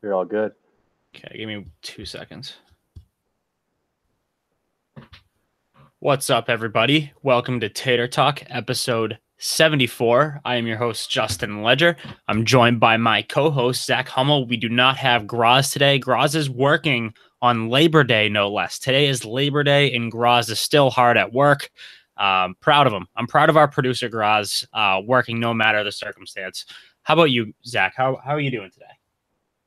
You're all good. Okay, give me 2 seconds. What's up, everybody? Welcome to Tater Talk, episode 74. I am your host, Justin Ledger. I'm joined by my co-host, Zach Hummel. We do not have Graz today. Graz is working on Labor Day, no less. Today is Labor Day, and Graz is still hard at work. Proud of him. I'm proud of our producer, Graz, working no matter the circumstance. How about you, Zach? How are you doing today?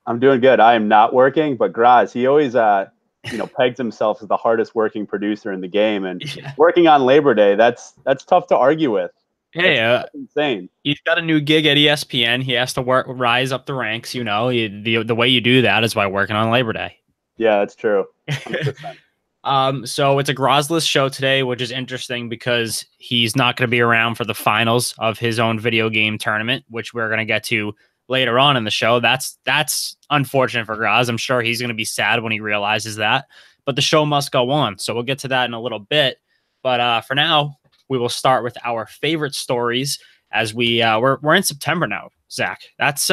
I'm doing good. I am not working, but Graz, he always pegs himself as the hardest working producer in the game, and Yeah. working on Labor Day, that's tough to argue with. Hey, That's insane. he's got a new gig at ESPN. He has to rise up the ranks. The way you do that is by working on Labor Day. Yeah, that's true. 100%. So it's a Grozless show today, which is interesting because he's not going to be around for the finals of his own video game tournament, which we're going to get to later on in the show. That's unfortunate for Graz. I'm sure he's going to be sad when he realizes that, but the show must go on. So we'll get to that in a little bit. But for now, we will start with our favorite stories as we're in September now, Zach. That's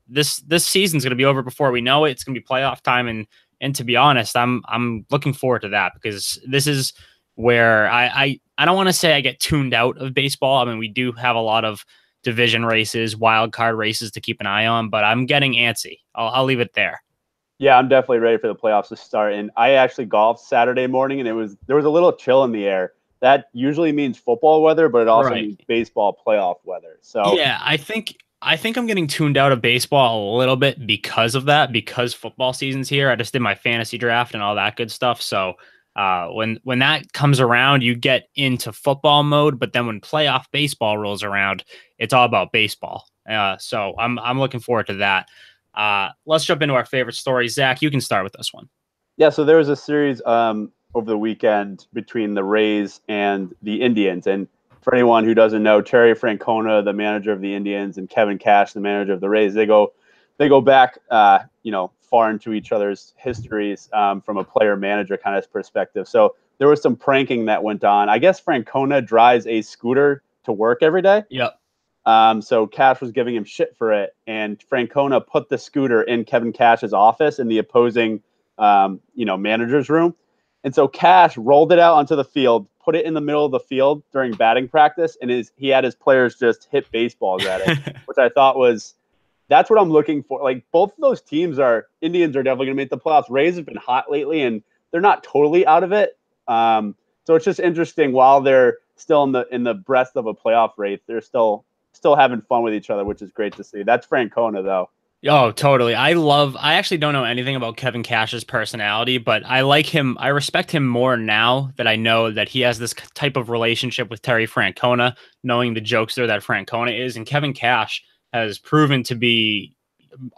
this season's going to be over before we know it. It's going to be playoff time, and to be honest, I'm looking forward to that because this is where I don't want to say I get tuned out of baseball. I mean, we do have a lot of division races, wild card races to keep an eye on, but I'm getting antsy. I'll leave it there. Yeah, I'm definitely ready for the playoffs to start. And I actually golfed Saturday morning, and there was a little chill in the air. That usually means football weather, but it also Right. means baseball playoff weather. So Yeah, I think I'm getting tuned out of baseball a little bit because of that, because football season's here. I just did my fantasy draft and all that good stuff. So when that comes around, you get into football mode, but then when playoff baseball rolls around, it's all about baseball. So I'm looking forward to that. Let's jump into our favorite stories. Zach, you can start with this one. yeah, so there was a series over the weekend between the Rays and the Indians. And for anyone who doesn't know, Terry Francona, the manager of the Indians, and Kevin Cash, the manager of the Rays, they go back, far into each other's histories from a player manager kind of perspective. So there was some pranking that went on. I guess Francona drives a scooter to work every day. Yep. So Cash was giving him shit for it, and Francona put the scooter in Kevin Cash's office in the opposing, manager's room. And so Cash rolled it out onto the field, put it in the middle of the field during batting practice, and he had his players just hit baseballs at it, which I thought that's what I'm looking for. Like both of those Indians are definitely going to make the playoffs. Rays have been hot lately, and they're not totally out of it. So it's just interesting while they're still in the breadth of a playoff race, they're still having fun with each other, which is great to see. That's Francona, though. Oh, totally. I actually don't know anything about Kevin Cash's personality, but I like him. I respect him more now that I know that he has this type of relationship with Terry Francona, knowing the jokester that Francona is. And Kevin Cash has proven to be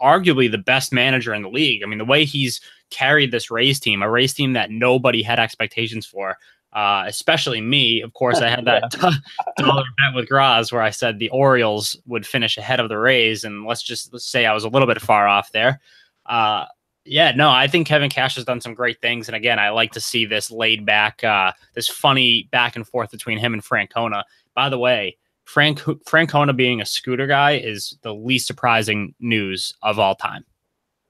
arguably the best manager in the league. I mean, the way he's carried this Rays team, a Rays team that nobody had expectations for, especially me. Of course, I had that dollar bet with Graz where I said the Orioles would finish ahead of the Rays, and let's say I was a little bit far off there. Yeah, no, I think Kevin Cash has done some great things, and again, I like to see this laid back, this funny back and forth between him and Francona. By the way, Francona being a scooter guy is the least surprising news of all time.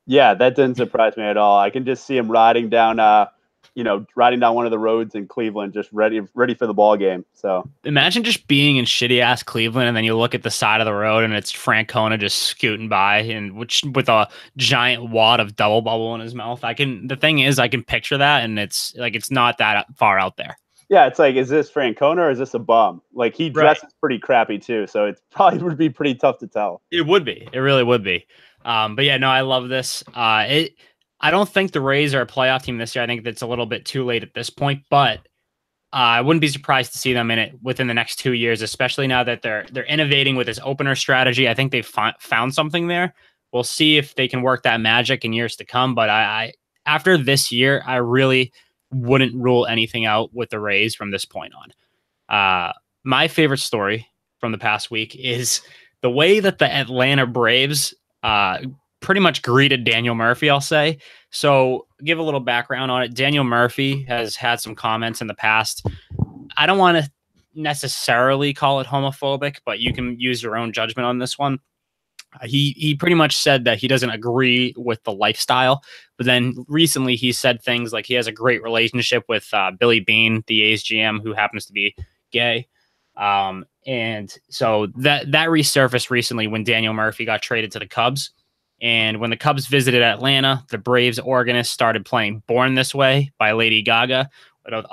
Yeah, that didn't surprise me at all. I can just see him riding down one of the roads in Cleveland, just ready for the ball game. So Imagine just being in shitty ass Cleveland, and then you look at the side of the road, and it's Francona just scooting by, and which with a giant wad of double bubble in his mouth. The thing is, I can picture that, and it's not that far out there. yeah, it's like, is this Francona or is this a bum? Like he Right. dresses pretty crappy too, so it probably would be pretty tough to tell. It would be. It really would be. But yeah, no, I love this. I don't think the Rays are a playoff team this year. I think that's a little bit too late at this point, but I wouldn't be surprised to see them in it within the next 2 years, especially now that they're innovating with this opener strategy. I think they've found something there. We'll see if they can work that magic in years to come. But I after this year, I really wouldn't rule anything out with the Rays from this point on. My favorite story from the past week is the way that the Atlanta Braves pretty much greeted Daniel Murphy, I'll say. So, give a little background on it. Daniel Murphy has had some comments in the past. I don't want to necessarily call it homophobic, but you can use your own judgment on this one. He pretty much said that he doesn't agree with the lifestyle, but then recently he said things like he has a great relationship with Billy Beane, the A's GM, who happens to be gay. And so that resurfaced recently when Daniel Murphy got traded to the Cubs. And when the Cubs visited Atlanta, the Braves organist started playing "Born This Way" by Lady Gaga, and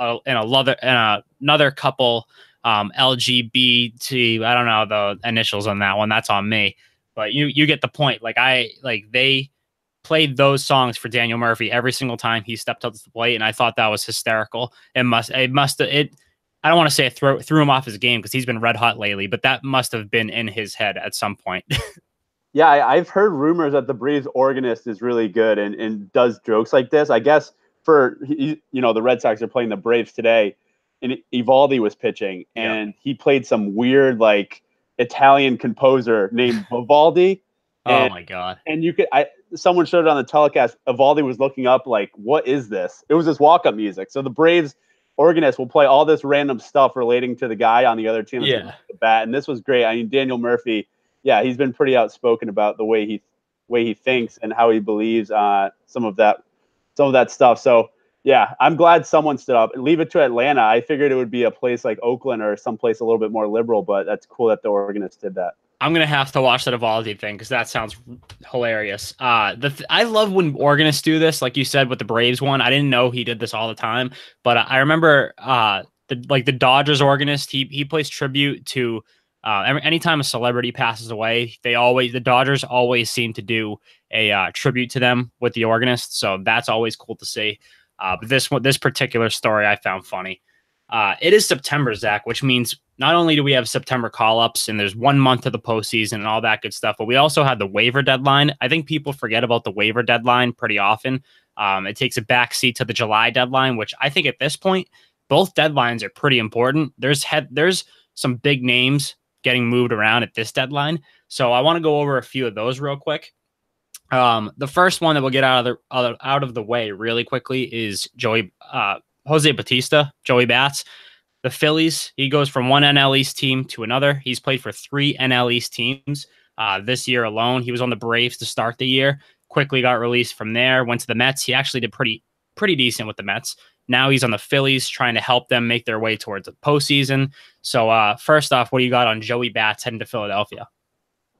another couple LGBT. I don't know the initials on that one. That's on me, but you get the point. They played those songs for Daniel Murphy every single time he stepped up to the plate, and I thought that was hysterical. It must it. I don't want to say it threw him off his game because he's been red hot lately, but that must have been in his head at some point. Yeah, I've heard rumors that the Braves organist is really good and does jokes like this. I guess the Red Sox are playing the Braves today, and Evaldi was pitching, and he played some weird like Italian composer named Vivaldi. Oh my god! And someone showed it on the telecast. Evaldi was looking up like, what is this? It was this walk-up music. So the Braves organist will play all this random stuff relating to the guy on the other team that's the bat, and this was great. I mean, Daniel Murphy. Yeah, he's been pretty outspoken about the way he thinks and how he believes some of that stuff. So yeah, I'm glad someone stood up. Leave it to Atlanta. I figured it would be a place like Oakland or someplace a little bit more liberal, but that's cool that the organist did that. I'm gonna have to watch that Evaldi thing because that sounds hilarious. I love when organists do this, like you said with the Braves one. I didn't know he did this all the time, but I remember the Dodgers organist. He plays tribute to. Anytime a celebrity passes away, the Dodgers always seem to do a tribute to them with the organist. So that's always cool to see. But this particular story I found funny. It is September, Zach, which means not only do we have September call-ups and there's 1 month to the postseason and all that good stuff, but we also have the waiver deadline. I think people forget about the waiver deadline pretty often. It takes a backseat to the July deadline, which I think at this point, both deadlines are pretty important. There's some big names getting moved around at this deadline. So I want to go over a few of those real quick. The first one that we'll get out of the way really quickly is Jose Bautista, Joey Bats. The Phillies, he goes from one NL East team to another. He's played for 3 NL East teams this year alone. He was on the Braves to start the year, quickly got released from there, went to the Mets. He actually did pretty decent with the Mets. Now he's on the Phillies trying to help them make their way towards the postseason. So first off, what do you got on Joey Bats heading to Philadelphia?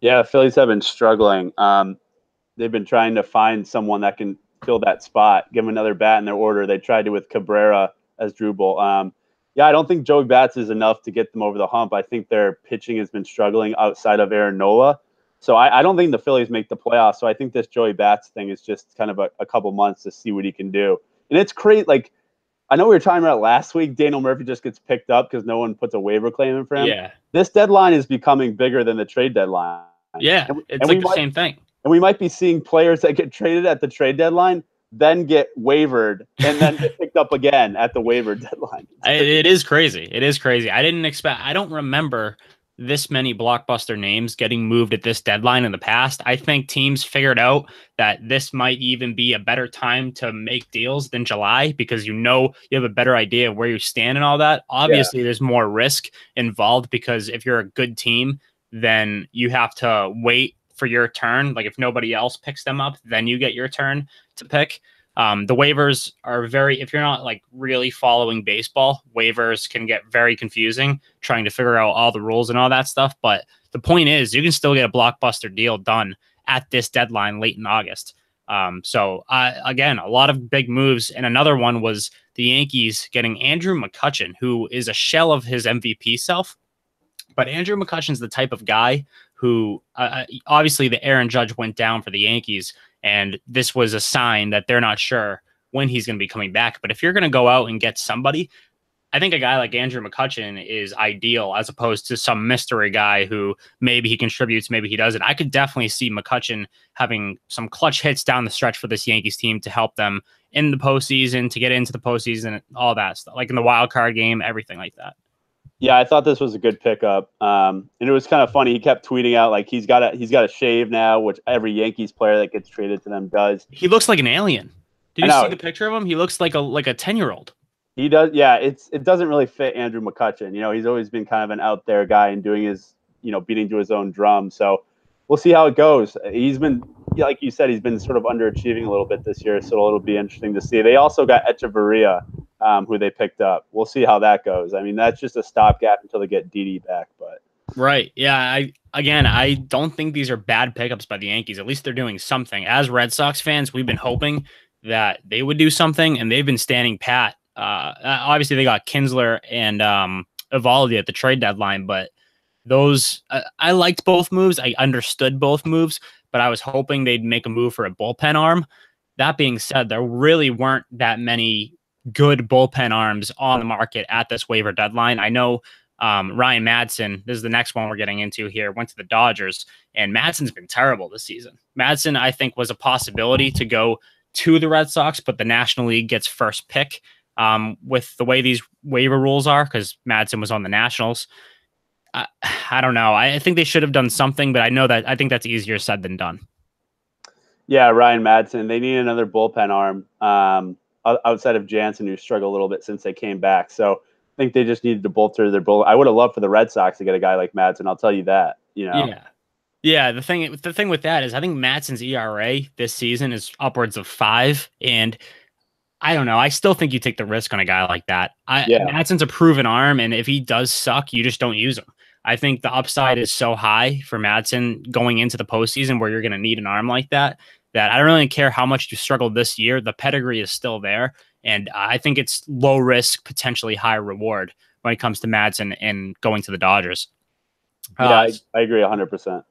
Yeah, Phillies have been struggling. They've been trying to find someone that can fill that spot, give them another bat in their order. They tried it with Cabrera as Drupal. Yeah, I don't think Joey Bats is enough to get them over the hump. I think their pitching has been struggling outside of Aaron Nola. So I don't think the Phillies make the playoffs. So I think this Joey Bats thing is just kind of a couple months to see what he can do. And it's great. Like, I know we were talking about last week, Daniel Murphy just gets picked up because no one puts a waiver claim in for him. Yeah. This deadline is becoming bigger than the trade deadline. Yeah, it's like the same thing. And we might be seeing players that get traded at the trade deadline then get wavered and then get picked up again at the waiver deadline. It is crazy. It is crazy. I don't remember this many blockbuster names getting moved at this deadline in the past. I think teams figured out that this might even be a better time to make deals than July because you have a better idea of where you stand and all that. Obviously, There's more risk involved because if you're a good team, then you have to wait for your turn. Like if nobody else picks them up, then you get your turn to pick. The waivers are if you're not like really following baseball, waivers can get very confusing trying to figure out all the rules and all that stuff. But the point is you can still get a blockbuster deal done at this deadline late in August. Again, a lot of big moves. And another one was the Yankees getting Andrew McCutchen, who is a shell of his MVP self. But Andrew McCutchen's the type of guy who obviously the Aaron Judge went down for the Yankees. And this was a sign that they're not sure when he's going to be coming back. But if you're going to go out and get somebody, I think a guy like Andrew McCutchen is ideal as opposed to some mystery guy who maybe he contributes, maybe he doesn't. I could definitely see McCutchen having some clutch hits down the stretch for this Yankees team to help them in the postseason, to get into the postseason, all that stuff, like in the wild card game, everything like that. Yeah, I thought this was a good pickup, and it was kind of funny. He kept tweeting out like he's got a shave now, which every Yankees player that gets traded to them does. He looks like an alien. Did you see the picture of him? He looks like a 10-year-old. He does. Yeah, it doesn't really fit Andrew McCutchen. He's always been kind of an out there guy and doing his, beating to his own drum. So we'll see how it goes. He's been, like you said, he's been sort of underachieving a little bit this year, so it'll be interesting to see. They also got Echeverria, who they picked up. We'll see how that goes. I mean, that's just a stopgap until they get Didi back. But right, yeah. I don't think these are bad pickups by the Yankees. At least they're doing something. As Red Sox fans, we've been hoping that they would do something, and they've been standing pat. Obviously, they got Kinsler and Evaldi at the trade deadline, but those I liked both moves. I understood both moves, but I was hoping they'd make a move for a bullpen arm. That being said, there really weren't that many good bullpen arms on the market at this waiver deadline. I know Ryan Madsen, this is the next one we're getting into here, went to the Dodgers, and Madsen's been terrible this season. Madsen, I think, was a possibility to go to the Red Sox, but the National League gets first pick with the way these waiver rules are, because Madsen was on the Nationals. I don't know. I think they should have done something, but I think that's easier said than done. yeah, Ryan Madsen, they need another bullpen arm outside of Jansen, who struggled a little bit since they came back. So I think they just needed to bolster their bull. I would have loved for the Red Sox to get a guy like Madsen. I'll tell you that. Yeah. Yeah, the thing with that is I think Madsen's ERA this season is upwards of 5, and I don't know. I still think you take the risk on a guy like that. Madsen's a proven arm, and if he does suck, you just don't use him. I think the upside is so high for Madsen going into the postseason where you're going to need an arm like that I don't really care how much you struggled this year. The pedigree is still there, and I think it's low risk, potentially high reward when it comes to Madsen and going to the Dodgers. Yeah, I agree 100%.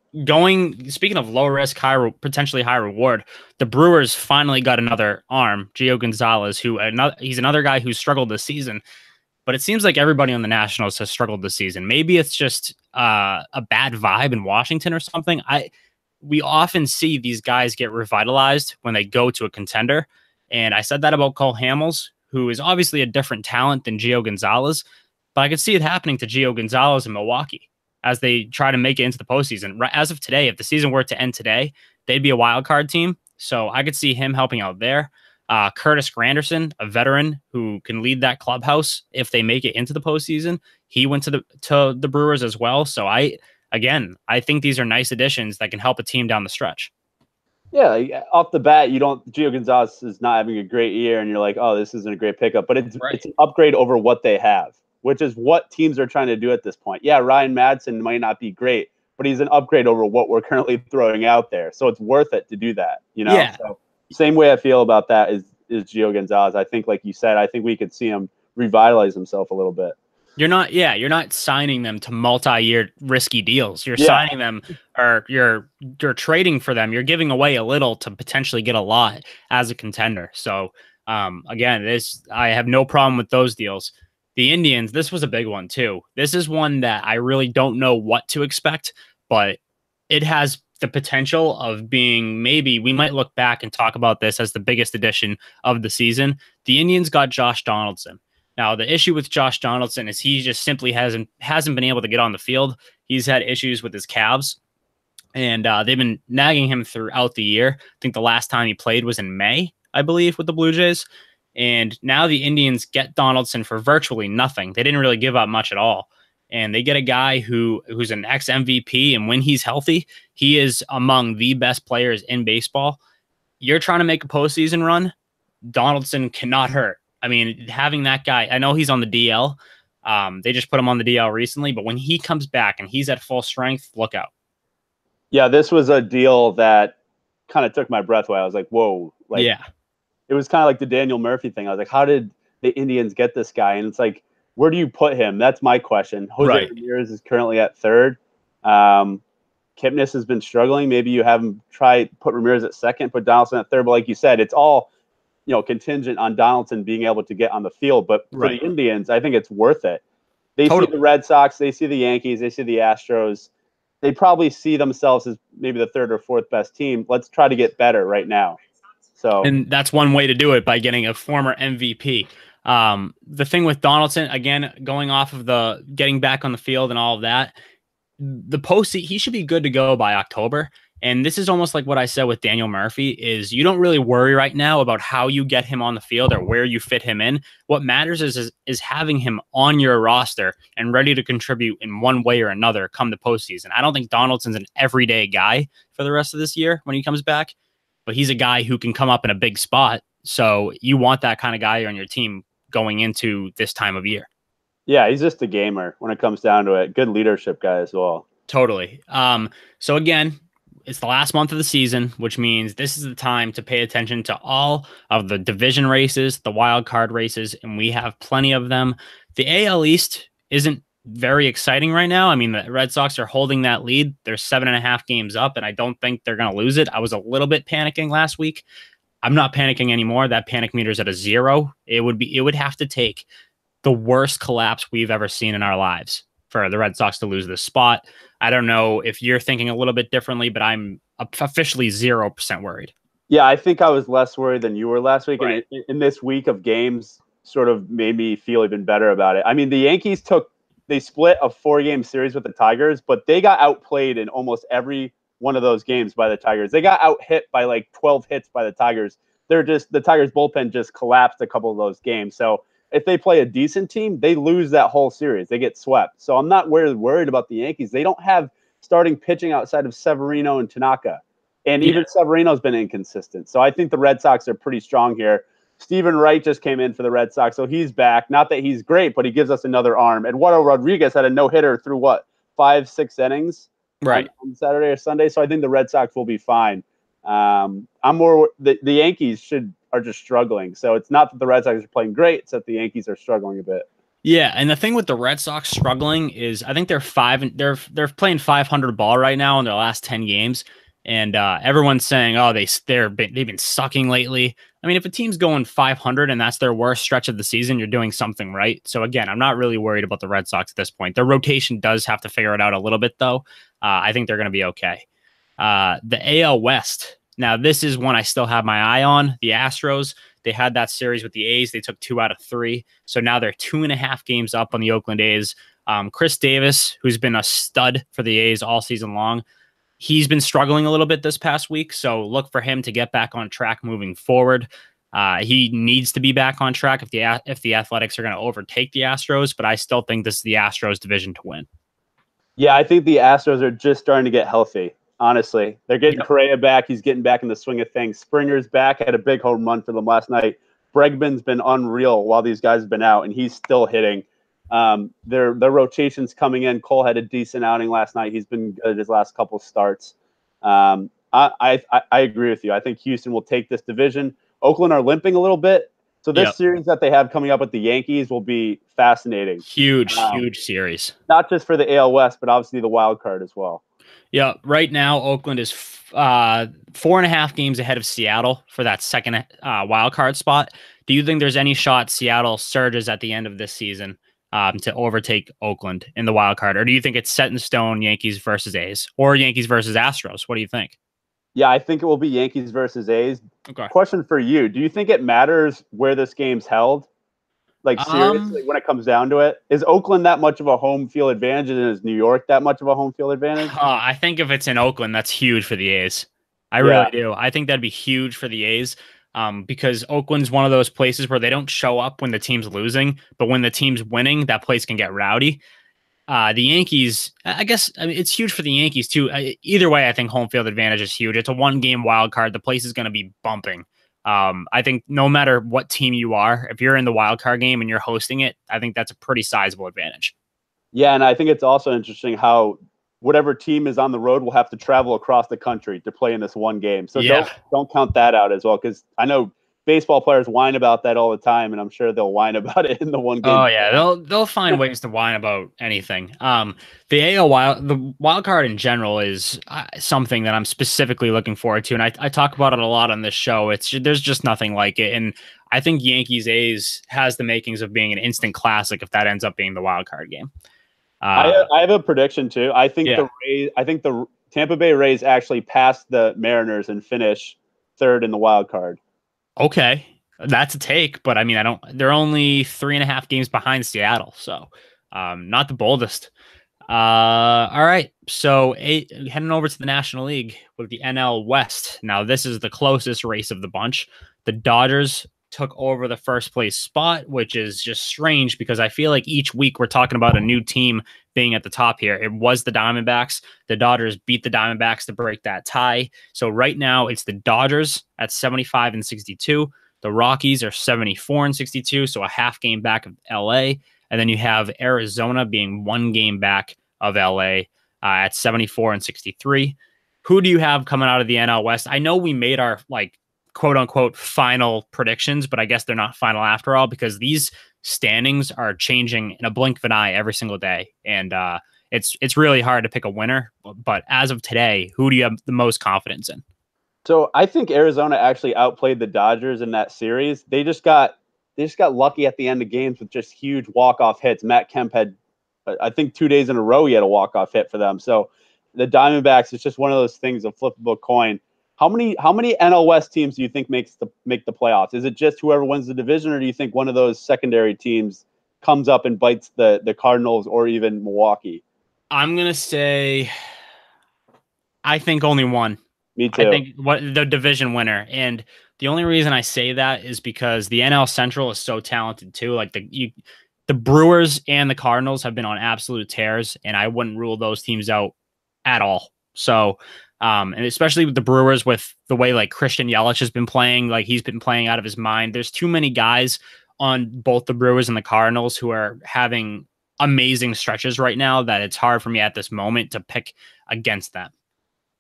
Speaking of low risk, potentially high reward, the Brewers finally got another arm, Gio Gonzalez, he's another guy who struggled this season. But it seems like everybody on the Nationals has struggled this season. Maybe it's just a bad vibe in Washington or something. We often see these guys get revitalized when they go to a contender. And I said that about Cole Hamels, who is obviously a different talent than Gio Gonzalez. But I could see it happening to Gio Gonzalez in Milwaukee as they try to make it into the postseason. As of today, if the season were to end today, they'd be a wild card team. So I could see him helping out there. Curtis Granderson, a veteran who can lead that clubhouse if they make it into the postseason. He went to the Brewers as well. So I think these are nice additions that can help a team down the stretch. Yeah, off the bat, Gio Gonzalez is not having a great year, and you're like, oh, this isn't a great pickup. But it's an upgrade over what they have, which is what teams are trying to do at this point. Yeah, Ryan Madsen might not be great, but he's an upgrade over what we're currently throwing out there. So it's worth it to do that, Yeah. So same way I feel about that is Gio Gonzalez. I think, like you said, I think we could see him revitalize himself a little bit. You're not signing them to multi-year risky deals. You're signing them, or you're trading for them. You're giving away a little to potentially get a lot as a contender. So again, I have no problem with those deals. The Indians, this was a big one too. This is one that I really don't know what to expect, but it has the potential of being, maybe we might look back and talk about this as the biggest addition of the season. The Indians got Josh Donaldson. Now, the issue with Josh Donaldson is he just simply hasn't been able to get on the field. He's had issues with his calves, and they've been nagging him throughout the year. I think the last time he played was in May, I believe, with the Blue Jays. And now the Indians get Donaldson for virtually nothing. They didn't really give up much at all. And they get a guy who's an ex-MVP, and when he's healthy, he is among the best players in baseball. You're trying to make a postseason run, Donaldson cannot hurt. I mean, having that guy, I know he's on the DL. They just put him on the DL recently, but when he comes back and he's at full strength, look out. Yeah, this was a deal that kind of took my breath away. I was like, whoa. Yeah. It was kind of like the Daniel Murphy thing. I was like, how did the Indians get this guy? And it's like, where do you put him? That's my question. Jose Ramirez is currently at third. Kipnis has been struggling. Maybe you have him put Ramirez at second, put Donaldson at third. But like you said, it's all contingent on Donaldson being able to get on the field. But for the Indians, I think it's worth it. They see the Red Sox, they see the Yankees, they see the Astros. They probably see themselves as maybe the third or fourth best team. Let's try to get better right now. And that's one way to do it, by getting a former MVP. The thing with Donaldson, again, going off of the getting back on the field and all of that, the postseason, he should be good to go by October. And this is almost like what I said with Daniel Murphy is you don't really worry right now about how you get him on the field or where you fit him in. What matters is having him on your roster and ready to contribute in one way or another come the postseason. I don't think Donaldson's an everyday guy for the rest of this year when he comes back, but he's a guy who can come up in a big spot. So you want that kind of guy on your team going into this time of year. Yeah, he's just a gamer when it comes down to it. Good leadership guy as well. Totally. So again, it's the last month of the season, which means this is the time to pay attention to all of the division races, the wild card races, and we have plenty of them. The AL East isn't very exciting right now. I mean, the Red Sox are holding that lead. They're 7.5 games up, and I don't think they're going to lose it. I was a little bit panicking last week. I'm not panicking anymore. That panic meter's at a 0. It would have to take the worst collapse we've ever seen in our lives for the Red Sox to lose this spot. I don't know if you're thinking a little bit differently, but I'm officially 0% worried. Yeah, I think I was less worried than you were last week. Right. And in this week of games sort of made me feel even better about it. I mean, the Yankees they split a 4-game series with the Tigers, but they got outplayed in almost every one of those games by the Tigers. They got out hit by like 12 hits by the Tigers. The Tigers bullpen just collapsed a couple of those games. So if they play a decent team, they lose that whole series. They get swept. So I'm not worried about the Yankees. They don't have starting pitching outside of Severino and Tanaka. And even Severino's been inconsistent. So I think the Red Sox are pretty strong here. Stephen Wright just came in for the Red Sox, so he's back. Not that he's great, but he gives us another arm. Eduardo Rodriguez had a no-hitter through, 5-6 innings Right. on Saturday or Sunday. So I think the Red Sox will be fine. I'm more the Yankees are just struggling. So it's not that the Red Sox are playing great; it's that the Yankees are struggling a bit. Yeah, and the thing with the Red Sox struggling is I think they're playing 500 ball right now in their last 10 games, and everyone's saying, oh, they've been sucking lately. I mean, if a team's going 500 and that's their worst stretch of the season, you're doing something right. So again, I'm not really worried about the Red Sox at this point. Their rotation does have to figure it out a little bit, though. I think they're going to be okay. The AL West. Now, this is one I still have my eye on. The Astros. They had that series with the A's. They took 2 out of 3. So now they're 2.5 games up on the Oakland A's. Chris Davis, who's been a stud for the A's all season long, he's been struggling a little bit this past week. So look for him to get back on track moving forward. He needs to be back on track if the Athletics are going to overtake the Astros. But I still think this is the Astros division to win. Yeah, I think the Astros are just starting to get healthy. Honestly, they're getting Correa back. He's getting back in the swing of things. Springer's back. Had a big home run for them last night. Bregman's been unreal while these guys have been out, and he's still hitting. Their rotation's coming in. Cole had a decent outing last night. He's been good his last couple starts. I agree with you. I think Houston will take this division. Oakland are limping a little bit. So this series that they have coming up with the Yankees will be fascinating. Huge series. Not just for the AL West, but obviously the wild card as well. Yeah, right now Oakland is 4.5 games ahead of Seattle for that second wild card spot. Do you think there's any shot Seattle surges at the end of this season to overtake Oakland in the wild card, or do you think it's set in stone Yankees versus A's or Yankees versus Astros? What do you think? Yeah, I think it will be Yankees versus A's. Okay. Question for you: do you think it matters where this game's held? Like seriously, when it comes down to it, is Oakland that much of a home field advantage, and is New York that much of a home field advantage? I think if it's in Oakland, that's huge for the A's. I really do. I think that'd be huge for the A's because Oakland's one of those places where they don't show up when the team's losing, but when the team's winning, that place can get rowdy. The Yankees, I guess, it's huge for the Yankees too. Either way, I think home field advantage is huge. It's a 1-game wild card. The place is going to be bumping. I think no matter what team you are, if you're in the wild card game and you're hosting it, I think that's a pretty sizable advantage. Yeah, and I think it's also interesting how whatever team is on the road will have to travel across the country to play in this one game. So don't count that out as well, because I know baseball players whine about that all the time, and I'm sure they'll whine about it in the one game. Oh yeah, they'll find ways to whine about anything. The wild card in general is something that I'm specifically looking forward to, and I talk about it a lot on this show. There's just nothing like it, and I think Yankees A's has the makings of being an instant classic if that ends up being the wild card game. I have a prediction too. I think the Tampa Bay Rays actually pass the Mariners and finish third in the wild card. Okay, that's a take, but I mean, they're only 3.5 games behind Seattle, so not the boldest. All right. So heading over to the National League with the NL West. Now, this is the closest race of the bunch. The Dodgers took over the first place spot, which is just strange because I feel like each week we're talking about a new team being at the top here. It was the Diamondbacks. The Dodgers beat the Diamondbacks to break that tie. So right now it's the Dodgers at 75 and 62. The Rockies are 74 and 62, so a half game back of LA. And then you have Arizona being one game back of LA at 74 and 63. Who do you have coming out of the NL West? I know we made our quote unquote final predictions, but I guess they're not final after all because these standings are changing in a blink of an eye every single day. And it's really hard to pick a winner. But as of today, who do you have the most confidence in? So I think Arizona actually outplayed the Dodgers in that series. They just got lucky at the end of games with just huge walk-off hits. Matt Kemp had, I think 2 days in a row, he had a walk-off hit for them. So the Diamondbacks, it's just one of those things, a flippable coin. How many NL West teams do you think make the playoffs? Is it just whoever wins the division, or do you think one of those secondary teams comes up and bites the Cardinals or even Milwaukee? I'm gonna say, I think only one. Me too. I think the division winner, and the only reason I say that is because the NL Central is so talented too. Like the Brewers and the Cardinals have been on absolute tears, and I wouldn't rule those teams out at all. So, and especially with the Brewers, with the way like Christian Yelich has been playing, like he's been playing out of his mind. There's too many guys on both the Brewers and the Cardinals who are having amazing stretches right now that it's hard for me at this moment to pick against them.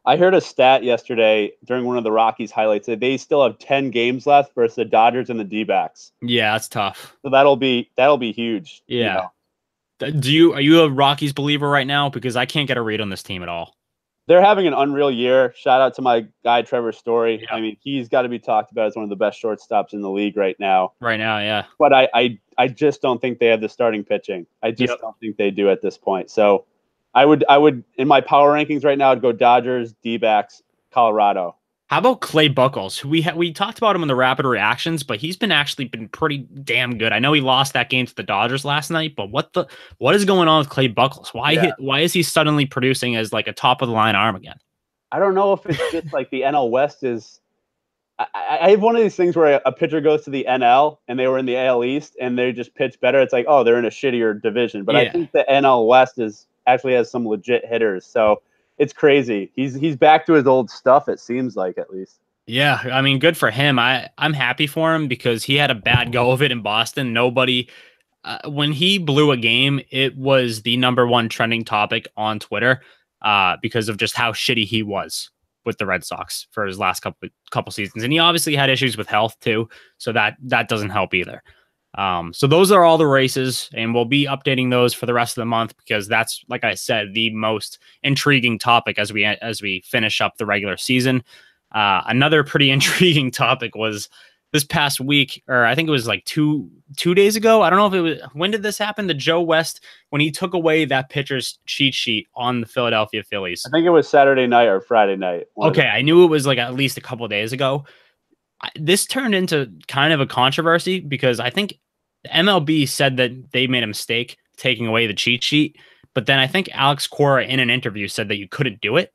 I heard a stat yesterday during one of the Rockies highlights that they still have 10 games left versus the Dodgers and the D-backs. Yeah, that's tough. So that'll be huge. Yeah. Are you a Rockies believer right now? Because I can't get a read on this team at all. They're having an unreal year. Shout out to my guy Trevor Story. Yep. I mean, he's got to be talked about as one of the best shortstops in the league right now. Right now, yeah. But I just don't think they have the starting pitching. I just don't think they do at this point. So I would in my power rankings right now, I'd go Dodgers, D-backs, Colorado. How about Clay Buchholz? We talked about him in the rapid reactions, but he's been pretty damn good. I know he lost that game to the Dodgers last night, but what is going on with Clay Buchholz? Why is he suddenly producing as like a top of the line arm again? I don't know if it's just like the NL West is. I have one of these things where a pitcher goes to the NL and they were in the AL East and they just pitch better. It's like, oh, they're in a shittier division. But I think the NL West actually has some legit hitters. So it's crazy. He's back to his old stuff, it seems like, at least. Yeah, I mean, good for him. I'm happy for him because he had a bad go of it in Boston. Nobody, when he blew a game, it was the #1 trending topic on Twitter because of just how shitty he was with the Red Sox for his last couple seasons. And he obviously had issues with health too, so that doesn't help either. So those are all the races, and we'll be updating those for the rest of the month because that's, like I said, the most intriguing topic as we finish up the regular season. Another pretty intriguing topic was this past week, or I think it was like two days ago. I don't know if it was, when did this happen? The Joe West, when he took away that pitcher's cheat sheet on the Philadelphia Phillies. I think it was Saturday night or Friday night. Okay, I knew it was like at least a couple of days ago. This turned into kind of a controversy because I think the MLB said that they made a mistake taking away the cheat sheet, but then I think Alex Cora in an interview said that you couldn't do it.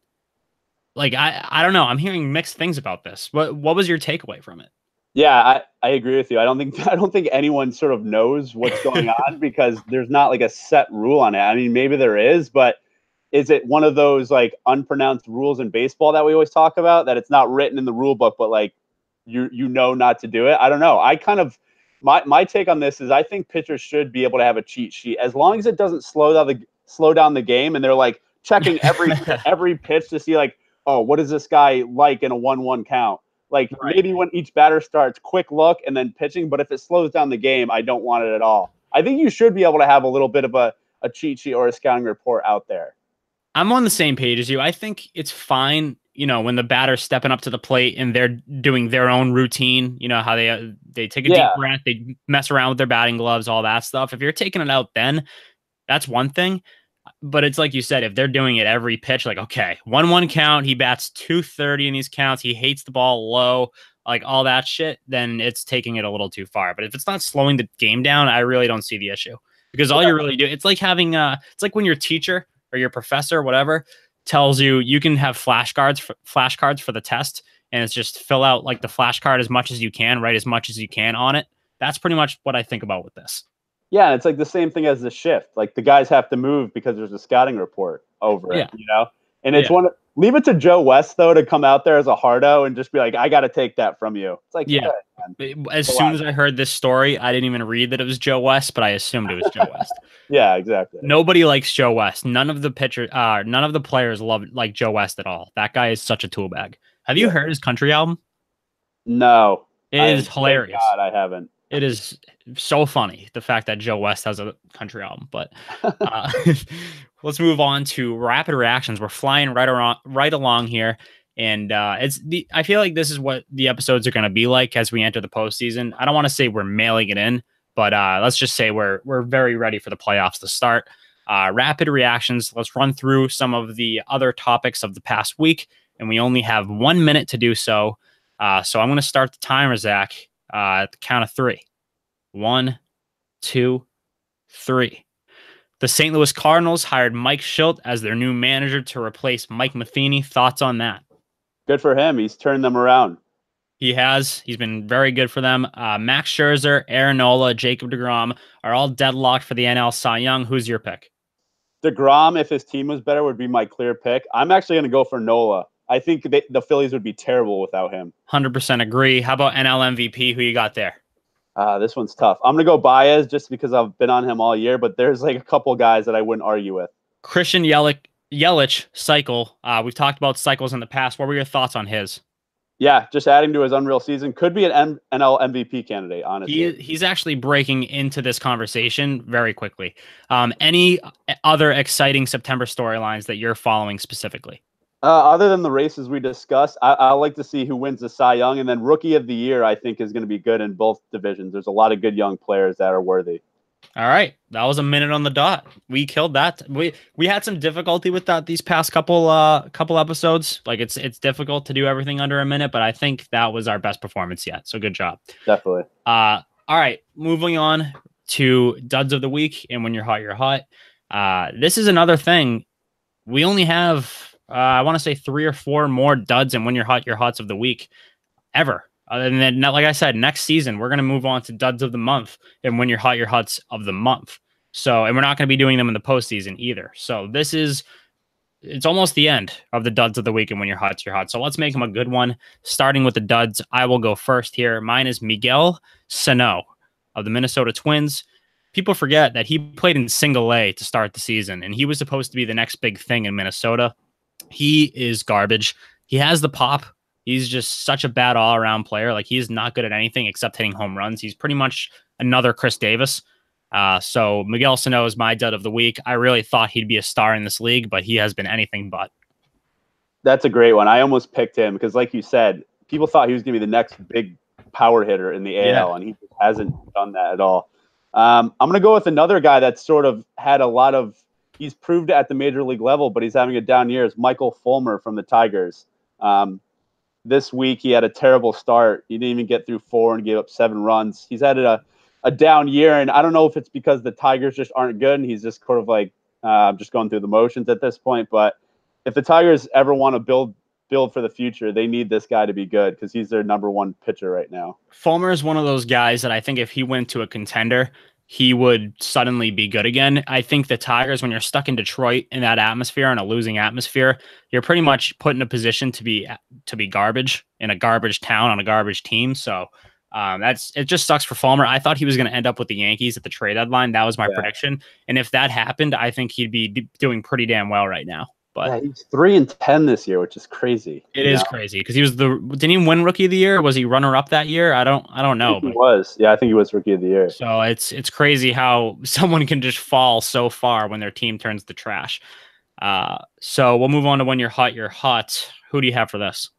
Like, I don't know. I'm hearing mixed things about this. What was your takeaway from it? Yeah, I agree with you. I don't think anyone sort of knows what's going on because there's not like a set rule on it. I mean, maybe there is, but is it one of those like unpronounced rules in baseball that we always talk about that it's not written in the rule book, but like you know not to do it? I don't know. I kind of my take on this is I think pitchers should be able to have a cheat sheet as long as it doesn't slow down the game and they're like checking every pitch to see like, oh, what is this guy like in a 1-1 count? Like maybe when each batter starts, quick look and then pitching. But if it slows down the game, I don't want it at all. I think you should be able to have a little bit of a cheat sheet or a scouting report out there. I'm on the same page as you. I think it's fine, when the batter's stepping up to the plate and they're doing their own routine, how they take a deep breath, they mess around with their batting gloves, all that stuff. If you're taking it out then, that's one thing. But it's like you said, if they're doing it every pitch, like, okay, 1-1 count, he bats 230 in these counts, he hates the ball low, like all that shit, then it's taking it a little too far. But if it's not slowing the game down, I really don't see the issue because all you're really doing, it's like having, it's like when your teacher or your professor, whatever, tells you you can have flashcards for the test, and it's just fill out like the flashcard as much as you can, write as much as you can on it. That's pretty much what I think about with this. Yeah, it's like the same thing as the shift. Like the guys have to move because there's a scouting report over it, Yeah. you know? And it's Yeah. leave it to Joe West though to come out there as a hardo and just be like, I got to take that from you. It's like, Yeah. As soon as I heard this story, I didn't even read that it was Joe West, but I assumed it was Joe West. Yeah, exactly. Nobody likes Joe West. None of the players love like Joe West at all. That guy is such a tool bag. Have you heard his country album? No. It is hilarious. Thank God I haven't. It is so funny, the fact that Joe West has a country album. But let's move on to rapid reactions. We're flying right along here. And I feel like this is what the episodes are going to be like as we enter the postseason. I don't want to say we're mailing it in, but let's just say we're very ready for the playoffs to start. Rapid reactions. Let's run through some of the other topics of the past week, and we only have 1 minute to do so. So I'm going to start the timer, Zach, at the count of 3. 1, 2, 3. The St. Louis Cardinals hired Mike Schilt as their new manager to replace Mike Matheny. Thoughts on that? Good for him. He's turned them around. He has. He's been very good for them. Max Scherzer, Aaron Nola, Jacob deGrom are all deadlocked for the NL Cy Young. Who's your pick? DeGrom, if his team was better, would be my clear pick. I'm actually going to go for Nola. I think the Phillies would be terrible without him. 100% agree. How about NL MVP? Who you got there? This one's tough. I'm going to go Baez just because I've been on him all year, but there's like a couple guys that I wouldn't argue with. Christian Yelich cycle. We've talked about cycles in the past. What were your thoughts on his? Yeah, just adding to his unreal season. Could be an NL MVP candidate, honestly. He's actually breaking into this conversation very quickly. Any other exciting September storylines that you're following specifically? Other than the races we discussed, I like to see who wins the Cy Young. And then Rookie of the Year, I think, is going to be good in both divisions. There's a lot of good young players that are worthy. All right. That was a minute on the dot. We killed that. We had some difficulty with that these past couple episodes. Like it's difficult to do everything under a minute, but I think that was our best performance yet. So good job. Definitely. All right. Moving on to duds of the week and when you're hot, you're hot. This is another thing. We only have I want to say 3 or 4 more duds and when you're hot, your hots of the week ever. And then, like I said, next season, we're going to move on to duds of the month and when you're hot, your hots of the month. So, and we're not going to be doing them in the postseason either. So it's almost the end of the duds of the week and when you're hot, you're hot. So let's make them a good one. Starting with the duds, I will go first here. Mine is Miguel Sano of the Minnesota Twins. People forget that he played in single A to start the season, and he was supposed to be the next big thing in Minnesota. He is garbage. He has the pop. He's just such a bad all-around player. Like, he's not good at anything except hitting home runs. He's pretty much another Chris Davis. So Miguel Sano is my dud of the week. I really thought he'd be a star in this league, but he has been anything but. That's a great one. I almost picked him because, like you said, people thought he was going to be the next big power hitter in the AL, and he just hasn't done that at all. I'm going to go with another guy that's sort of had a lot of – he's proved it at the major league level, but he's having a down year. Is Michael Fulmer from the Tigers. This week, he had a terrible start. He didn't even get through 4 and gave up 7 runs. He's had a down year, and I don't know if it's because the Tigers just aren't good, and he's just sort of like just going through the motions at this point. But if the Tigers ever want to build for the future, they need this guy to be good because he's their number 1 pitcher right now. Fulmer is one of those guys that I think if he went to a contender, he would suddenly be good again. I think the Tigers, when you're stuck in Detroit in that atmosphere, in a losing atmosphere, you're pretty much put in a position to be garbage in a garbage town on a garbage team. So it just sucks for Fulmer. I thought he was going to end up with the Yankees at the trade deadline. That was my prediction. And if that happened, I think he'd be doing pretty damn well right now. But yeah, he's 3-10 this year, which is crazy. It is crazy because he was didn't he win Rookie of the Year? Was he runner up that year? I don't know. He was. Yeah, I think he was Rookie of the Year. So it's crazy how someone can just fall so far when their team turns to trash. So we'll move on to when you're hot, you're hot. Who do you have for this?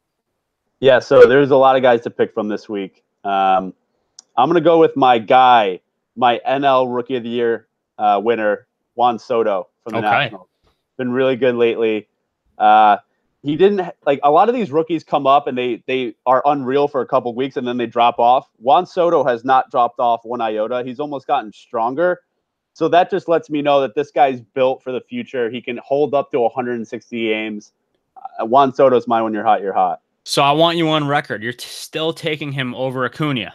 Yeah, so there's a lot of guys to pick from this week. I'm going to go with my guy, my NL Rookie of the Year winner, Juan Soto from the Nationals. Been really good lately. He didn't like a lot of these rookies come up and they are unreal for a couple of weeks and then they drop off. Juan Soto has not dropped off one iota. He's almost gotten stronger. So that just lets me know that this guy's built for the future. He can hold up to 160 games. Juan Soto's mine. When you're hot, you're hot. So I want you on record. You're still taking him over Acuna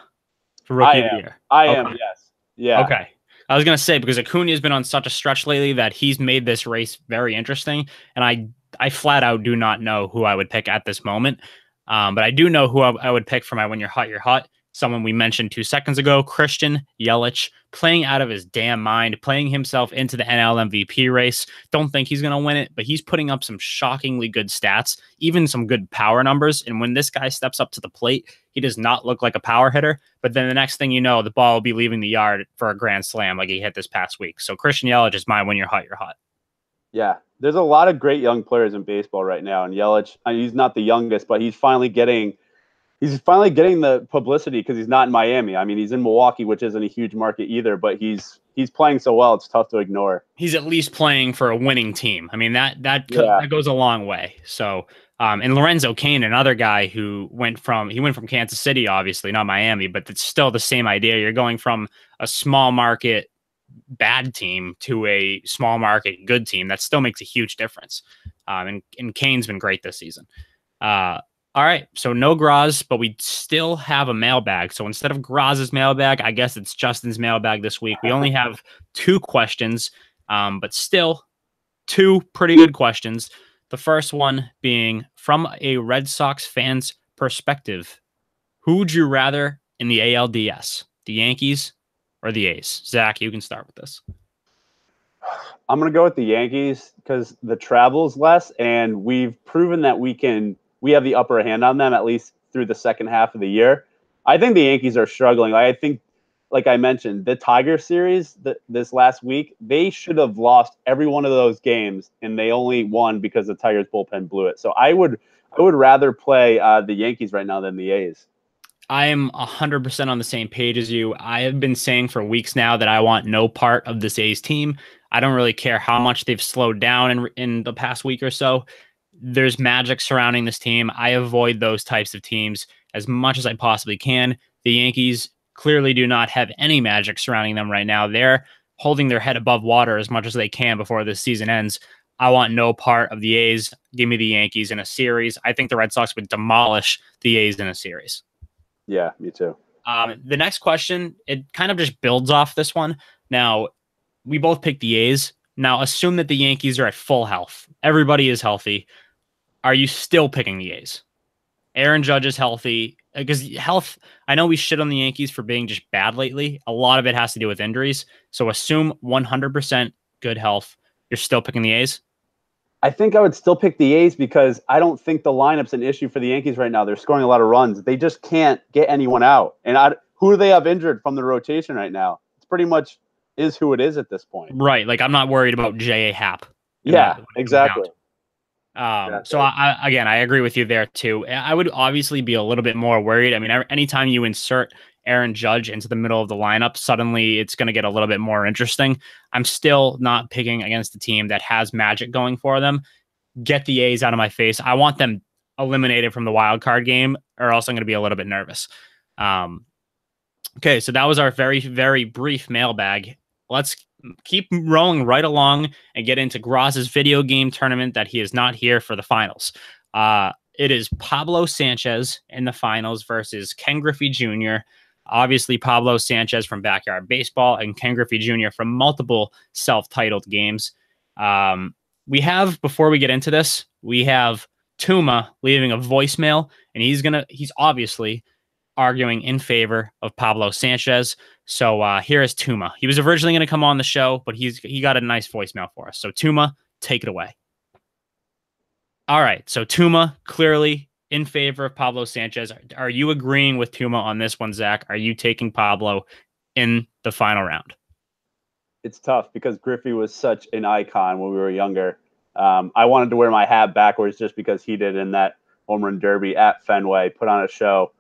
for I rookie of the am. year. I am. Okay. Yes. Yeah. Okay. I was gonna say because Acuna has been on such a stretch lately that he's made this race very interesting, and I flat out do not know who I would pick at this moment. But I do know who I would pick for my when you're hot, you're hot. Someone we mentioned 2 seconds ago, Christian Yelich, playing out of his damn mind, playing himself into the NL MVP race. Don't think he's going to win it, but he's putting up some shockingly good stats, even some good power numbers. And when this guy steps up to the plate, he does not look like a power hitter. But then the next thing you know, the ball will be leaving the yard for a grand slam like he hit this past week. So Christian Yelich is mine when you're hot, you're hot. Yeah. There's a lot of great young players in baseball right now. And Yelich, I mean, he's not the youngest, but he's finally getting the publicity because he's not in Miami. I mean, he's in Milwaukee, which isn't a huge market either, but he's playing so well, it's tough to ignore. He's at least playing for a winning team. I mean, that goes a long way. So, and Lorenzo Cain, another guy who went from Kansas City, obviously not Miami, but it's still the same idea. You're going from a small market bad team to a small market good team. That still makes a huge difference. And Cain's been great this season. All right, so no Graz, but we still have a mailbag. So instead of Graz's mailbag, I guess it's Justin's mailbag this week. We only have 2 questions, but still 2 pretty good questions. The first one being, from a Red Sox fan's perspective, who would you rather in the ALDS, the Yankees or the A's? Zach, you can start with this. I'm going to go with the Yankees because the travel's less, and we've proven that we have the upper hand on them, at least through the second half of the year. I think the Yankees are struggling. I think, like I mentioned, the Tiger series this last week, they should have lost every one of those games, and they only won because the Tigers bullpen blew it. So I would rather play the Yankees right now than the A's. I am 100% on the same page as you. I have been saying for weeks now that I want no part of this A's team. I don't really care how much they've slowed down in the past week or so. There's magic surrounding this team. I avoid those types of teams as much as I possibly can. The Yankees clearly do not have any magic surrounding them right now. They're holding their head above water as much as they can before this season ends. I want no part of the A's. Give me the Yankees in a series. I think the Red Sox would demolish the A's in a series. Yeah, me too. The next question, it kind of just builds off this one. Now, we both picked the A's. Now, assume that the Yankees are at full health. Everybody is healthy. Are you still picking the A's? Aaron Judge is healthy. Because health, I know we shit on the Yankees for being just bad lately. A lot of it has to do with injuries. So assume 100% good health. You're still picking the A's? I think I would still pick the A's because I don't think the lineup's an issue for the Yankees right now. They're scoring a lot of runs. They just can't get anyone out. And who do they have injured from the rotation right now? It's pretty much is who it is at this point. Right. Like, I'm not worried about J.A. Happ. Yeah, exactly. So I agree with you there too. I would obviously be a little bit more worried. I mean, anytime you insert Aaron Judge into the middle of the lineup, suddenly it's going to get a little bit more interesting. I'm still not picking against a team that has magic going for them. Get the A's out of my face. I want them eliminated from the wild card game, or else I'm going to be a little bit nervous. Okay, so that was our very, very brief mailbag. Let's keep rolling right along and get into Graz's video game tournament that he is not here for the finals. It is Pablo Sanchez in the finals versus Ken Griffey Jr. Obviously, Pablo Sanchez from Backyard Baseball and Ken Griffey Jr. from multiple self-titled games. We have, before we get into this, we have Tuma leaving a voicemail, and he's obviously arguing in favor of Pablo Sanchez. So here is Tuma. He was originally going to come on the show, but he got a nice voicemail for us. So Tuma, take it away. All right. So Tuma, clearly in favor of Pablo Sanchez. Are you agreeing with Tuma on this one, Zach? Are you taking Pablo in the final round? It's tough because Griffey was such an icon when we were younger. I wanted to wear my hat backwards just because he did in that home run derby at Fenway, put on a show.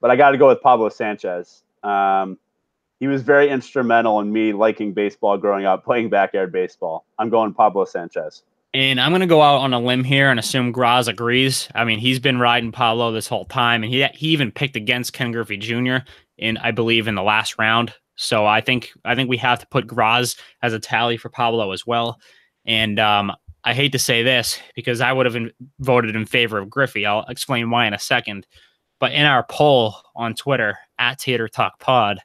But I got to go with Pablo Sanchez. He was very instrumental in me liking baseball growing up, playing backyard baseball. I'm going Pablo Sanchez. And I'm going to go out on a limb here and assume Graz agrees. I mean, he's been riding Pablo this whole time, and he even picked against Ken Griffey Jr. I believe, in the last round. So I think we have to put Graz as a tally for Pablo as well. And I hate to say this because I would have voted in favor of Griffey. I'll explain why in a second. But in our poll on Twitter at Tater Talk Pod,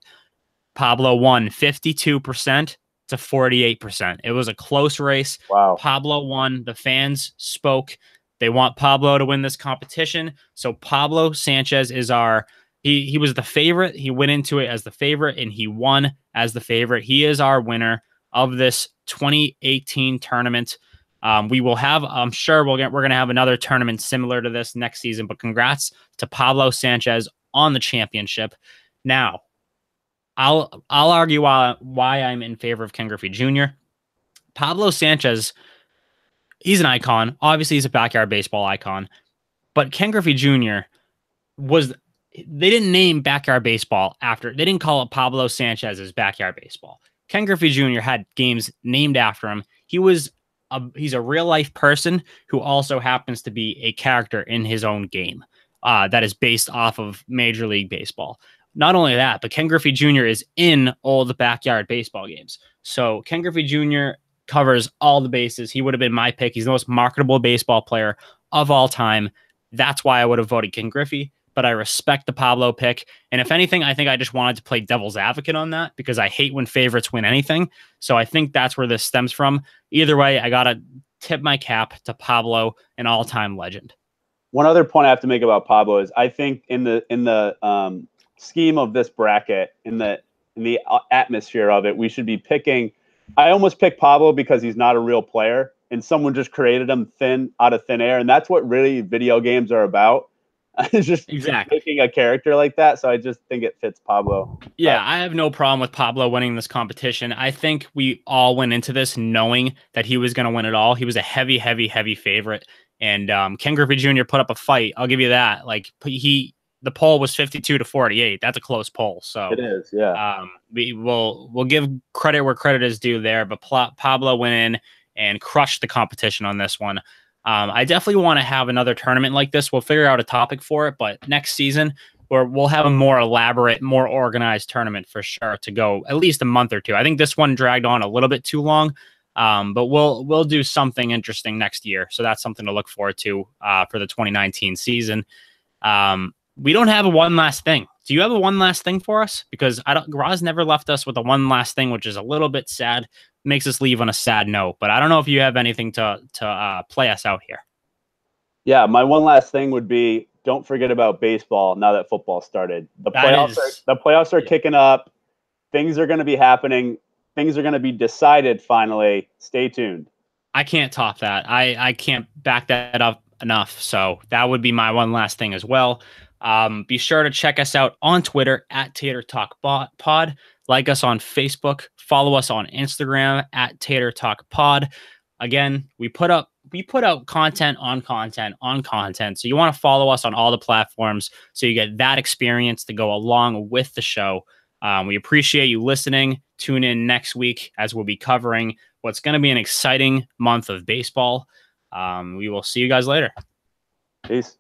Pablo won 52% to 48%. It was a close race. Wow. Pablo won. The fans spoke. They want Pablo to win this competition. So Pablo Sanchez is he was the favorite. He went into it as the favorite and he won as the favorite. He is our winner of this 2018 tournament. We will have, I'm sure we're going to have another tournament similar to this next season, but congrats to Pablo Sanchez on the championship. Now, I'll argue why I'm in favor of Ken Griffey Jr. Pablo Sanchez, he's an icon. Obviously, he's a backyard baseball icon. But Ken Griffey Jr. they didn't name backyard baseball after, they didn't call it Pablo Sanchez's backyard baseball. Ken Griffey Jr. had games named after him. He's a real life person who also happens to be a character in his own game that is based off of Major League Baseball. Not only that, but Ken Griffey Jr. is in all the backyard baseball games. So Ken Griffey Jr. covers all the bases. He would have been my pick. He's the most marketable baseball player of all time. That's why I would have voted Ken Griffey, but I respect the Pablo pick. And if anything, I think I just wanted to play devil's advocate on that because I hate when favorites win anything. So I think that's where this stems from. Either way, I got to tip my cap to Pablo, an all-time legend. One other point I have to make about Pablo is I think in the scheme of this bracket, in the atmosphere of it, we should be picking. I almost picked Pablo because he's not a real player and someone just created him out of thin air, and that's what really video games are about. It's just exactly picking a character like that. So I just think it fits Pablo. Yeah, I have no problem with Pablo winning this competition. I think we all went into this knowing that he was going to win it all. He was a heavy, heavy, heavy favorite. And Ken Griffey Jr. put up a fight. I'll give you that. Like the poll was 52 to 48. That's a close poll. So it is, yeah. We'll give credit where credit is due there. But Pablo went in and crushed the competition on this one. I definitely want to have another tournament like this. We'll figure out a topic for it, but next season we'll have a more elaborate, more organized tournament for sure to go at least a month or two. I think this one dragged on a little bit too long. But we'll do something interesting next year. So that's something to look forward to for the 2019 season. We don't have a one last thing. Do you have a one last thing for us? Because Graz never left us with a one last thing, which is a little bit sad. Makes us leave on a sad note. But I don't know if you have anything to play us out here. Yeah, my one last thing would be don't forget about baseball now that football started. The playoffs are kicking up. Things are going to be happening. Things are going to be decided finally. Stay tuned. I can't top that. I can't back that up enough. So that would be my one last thing as well. Be sure to check us out on Twitter at Tater Talk Pod. Like us on Facebook. Follow us on Instagram at Tater Talk Pod. Again, we put out content on content on content. So you want to follow us on all the platforms so you get that experience to go along with the show. We appreciate you listening. Tune in next week as we'll be covering what's going to be an exciting month of baseball. We will see you guys later. Peace.